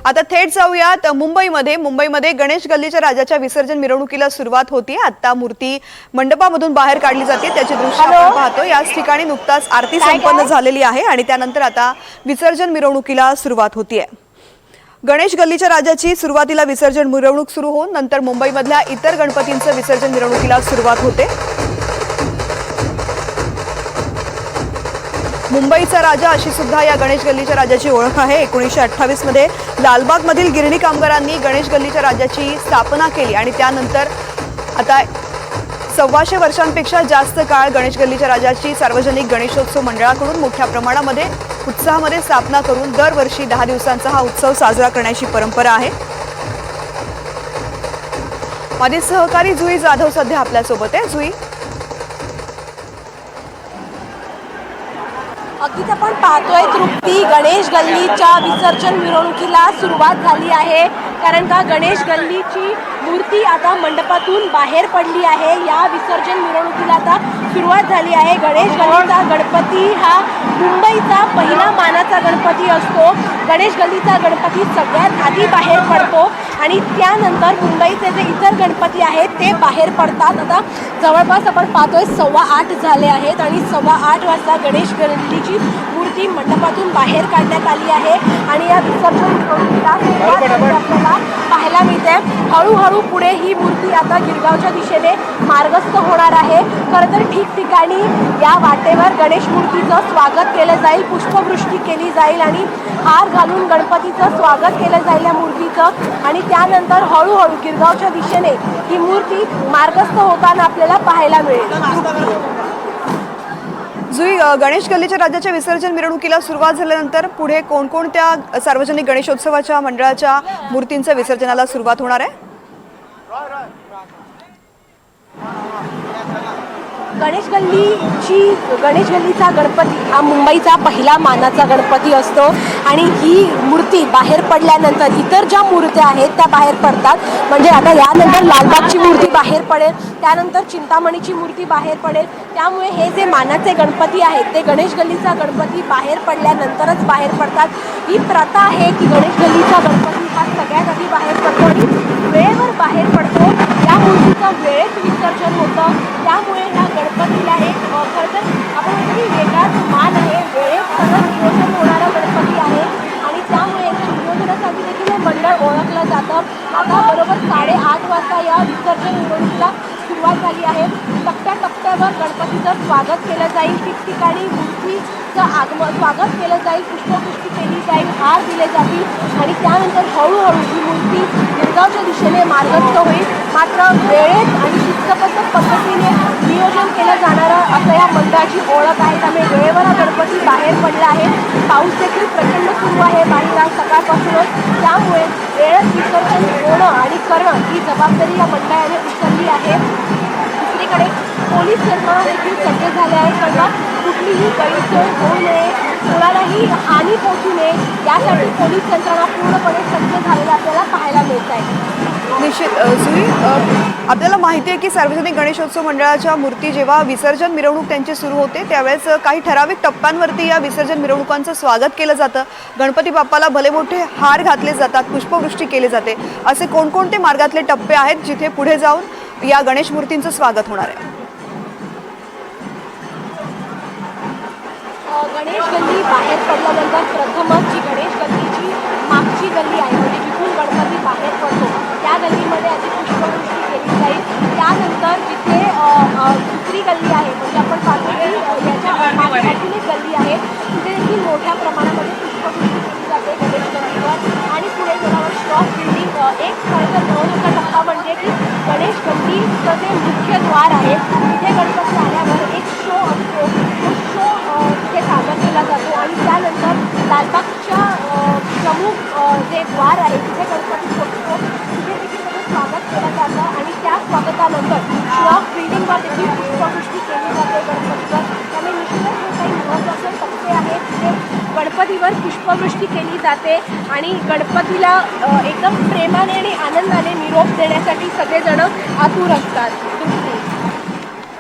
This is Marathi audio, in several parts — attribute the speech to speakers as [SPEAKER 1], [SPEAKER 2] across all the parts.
[SPEAKER 1] आता थेट जाऊयात मुंबईमध्ये गणेश गल्लीच्या राजाच्या विसर्जन मिरवणुकीला सुरुवात होती। आता मूर्ती मंडपामधून बाहेर काढली जाते, त्याचे दृश्य आपण पाहतो। याच ठिकाणी नुकताच आरती संपन्न झालेली आहे आणि त्यानंतर आता विसर्जन मिरवणुकीला सुरुवात होतीये। गणेश गल्लीच्या राजाची सुरुवातीला विसर्जन मिरवणूक सुरू होऊन नंतर मुंबईमधल्या इतर गणपतींचं विसर्जन मिरवणुकीला सुरुवात होते। मुंबईचा राजा अशी सुद्धा या गणेश गल्लीच्या राजाची ओळख आहे। 1928 मध्ये लालबागमधील गिरणी कामगारांनी गणेश गल्लीच्या राजाची स्थापना केली आणि त्यानंतर आता 125 वर्षांपेक्षा जास्त काळ गणेश गल्लीच्या राजाची सार्वजनिक गणेशोत्सव मंडळाकडून मोठ्या प्रमाणामध्ये उत्साहामध्ये स्थापना करून दरवर्षी 10 दिवसांचा हा उत्सव साजरा करण्याची परंपरा आहे। माझे सहकारी जुई जाधव सध्या आपल्यासोबत आहे। जुई,
[SPEAKER 2] अगदीच आपण पाहतोय तृप्ती, गणेश गल्लीच्या विसर्जन मिरवणुकीला सुरुवात झाली आहे। कारण का गणेश गल्लीची मूर्ती आता मंडपातून बाहेर पडली आहे। या विसर्जन मिरवणुकीला आता सुरुवात झाली आहे। गणेश गल्लीचा गणपती हा मुंबईचा पहिला मानाचा गणपती असतो। गणेश गल्लीचा गणपती सगळ्यात आधी बाहेर पडतो आणि त्यानंतर मुंबईचे जे इतर गणपती आहेत ते बाहेर पडतात। आता जवळपास आपण पाहतोय 8:15 झाले आहेत आणि 8:15 वाजता गणेश गल्लीची मूर्ती मंडपातून बाहेर काढण्यात आली आहे आणि या विसर्जन मिरवणुकीला आपल्याला पाहायला मिळते। हळूहळू पुढे ही मूर्ती आता गिरगावच्या दिशेने मार्गस्थ होणार आहे। खरं तर ठिकठिकाणी या वाटेवर गणेश मूर्तीचं स्वागत केलं जाईल, पुष्पवृष्टी केली जाईल आणि हार घालून गणपतीचं स्वागत केलं जाईल या मूर्तीचं आणि त्यानंतर हळूहळू गिरगावच्या दिशेने ही मूर्ती मार्गस्थ होताना आपल्याला पाहायला मिळेल।
[SPEAKER 1] जुई, गणेश गल्लीच्या राजाच्या विसर्जन मिरवणुकीला सुरुवात झाल्यानंतर पुढे कोणकोणत्या सार्वजनिक गणेशोत्सवाच्या मंडळाच्या मूर्तींच्या विसर्जनाला सुरुवात होणार आहे?
[SPEAKER 2] गणेश गल्लीचा गणपती हा मुंबईचा पहिला मानाचा गणपती असतो आणि ही मूर्ती बाहेर पडल्यानंतर इतर ज्या मूर्त्या आहेत त्या बाहेर पडतात। म्हणजे आता यानंतर लालबागची मूर्ती बाहेर पडेल, त्यानंतर चिंतामणीची मूर्ती बाहेर पडेल। त्यामुळे हे जे मानाचे गणपती आहेत ते गणेश गल्लीचा गणपती बाहेर पडल्यानंतरच बाहेर पडतात। ही प्रथा आहे की गणेश गल्लीचा गणपती हा सगळ्यात आधी बाहेर पडतो आणि वेळेवर बाहेर पडतो। या मूर्तीचं वेळेत विसर्जन होतं, त्यामुळे ह्या गणपतीला एक खरं तर आपण म्हणतो की वेगळाच मान आहे। वेळेत सगळं नियोजन होणारा गणपती आहे आणि त्यामुळे नियोजनासाठी देखील हे मंडळ ओळखलं जातं। आता बरोबर 8:30 वाजता या विसर्जन मिरवणुकीला सुरुवात झाली आहे। टप्प्याटप्प्यावर गणपतीचं स्वागत केलं जाईल, ठिकठिकाणी मूर्तीचं स्वागत केलं जाईल, पुष्पवृष्टी केली जाईल, हार दिले जातील आणि त्यानंतर हळूहळू ही मूर्ती गिरगावच्या दिशेने मार्गस्थ होईल। मात्र वेळेत आणि शिस्तबद्ध पद्धतीने नियोजन केलं जाणारं असं या मंडळाची ओळख आहे। त्यामुळे वेळेवर हा गणपती बाहेर पडला आहे। पाऊस देखील प्रचंड सुरू आहे बाहेर आज सकाळपासूनच, त्यामुळे वेळेत विसर्जन होणं आणि करणं ही जबाबदारी या मंडळाने उचलली आहे। दुसरीकडे पोलीस यंत्रणा देखील सज्ज झाले आहे, कारण कुठलीही गैरसोय होऊ नये, कोणालाही हानी पोहोचू नये यासाठी पोलीस यंत्रणा पूर्णपणे सज्ज झालेला आपल्याला पाहायला मिळत आहे।
[SPEAKER 1] निश्चित जुई, आपल्याला माहिती आहे की सार्वजनिक गणेशोत्सव मंडळाच्या मूर्ती जेव्हा विसर्जन मिरवणूक त्यांची सुरू होते त्यावेळेस काही ठराविक टप्प्यांवरती या विसर्जन मिरवणुकांचं स्वागत केलं जातं। गणपती बाप्पाला भले मोठे हार घातले जातात, पुष्पवृष्टी केली जाते। असे कोणकोणते मार्गातले टप्पे आहेत जिथे पुढे जाऊन या गणेश मूर्तींचं स्वागत होणार आहे?
[SPEAKER 2] गणेश गल्ली बाहेर पडल्यानंतर प्रथमच जी गणेश गल्लीची मागची गल्ली आहे, म्हणजे जिथून गणपती बाहेर पडतो त्या गल्लीमध्ये आधी पुष्पवृष्टी केली जाईल। त्यानंतर जिथे दुसरी गल्ली आहे, म्हणजे आपण पाहतो की याच्या मागची एक गल्ली आहे, तिथे देखील मोठ्या प्रमाणामध्ये पुष्पवृष्टी केली जाते गणेश गल्लीवर आणि पुढे गेल्यावर स्टॉप बिल्डिंग एक खरं महत्त्वाचा टप्पा म्हणजे की गणेश गल्लीचं जे मुख्य द्वार आहे तिथे गणपती आल्यावर एक शो असतो, तो शो तिथे सादर केला जातो आणि त्यानंतर लालबागच्या प्रमुख जे द्वार आहे तिथे गणपती पोहोचतो, तिथे देखील त्याचं स्वागत केलं जातं आणि त्या स्वागतानंतर श्रॉफ बिल्डिंगवर देखील पुष्पवृष्टी केली जाते गणपतीवर। त्यामुळे निश्चितच हे काही महत्त्वाचे टप्पे आहेत तिथे गणपतीवर पुष्पवृष्टी केली जाते आणि गणपतीला एकदम प्रेमाने आणि आनंदाने निरोप देण्यासाठी सगळेजण आतुर असतात।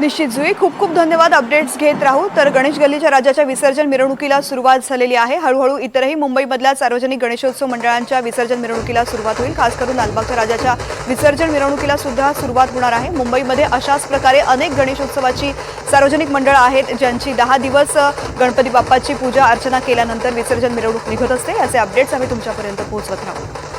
[SPEAKER 1] निश्चित जुई, खूप खूप धन्यवाद. अपडेट्स घेत राहू. तर गणेश गल्लीच्या राजाच्या विसर्जन मिरवणुकीला सुरुवात झालेली आहे. हळूहळू इतरही मुंबईमधल्या सार्वजनिक गणेशोत्सव मंडळांच्या विसर्जन मिरवणुकीला सुरुवात होईल. खास करून लालबागच्या राजाच्या विसर्जन मिरवणुकीला सुद्धा सुरुवात होणार आहे. मुंबईमध्ये अशाच प्रकारे अनेक गणेशोत्सवाची सार्वजनिक मंडळं आहेत ज्यांची 10 दिवस गणपती बाप्पाची पूजा अर्चना केल्यानंतर विसर्जन मिरवणूक निघत असते. याचे अपडेट्स आम्ही तुमच्यापर्यंत पोहोचवत राहू.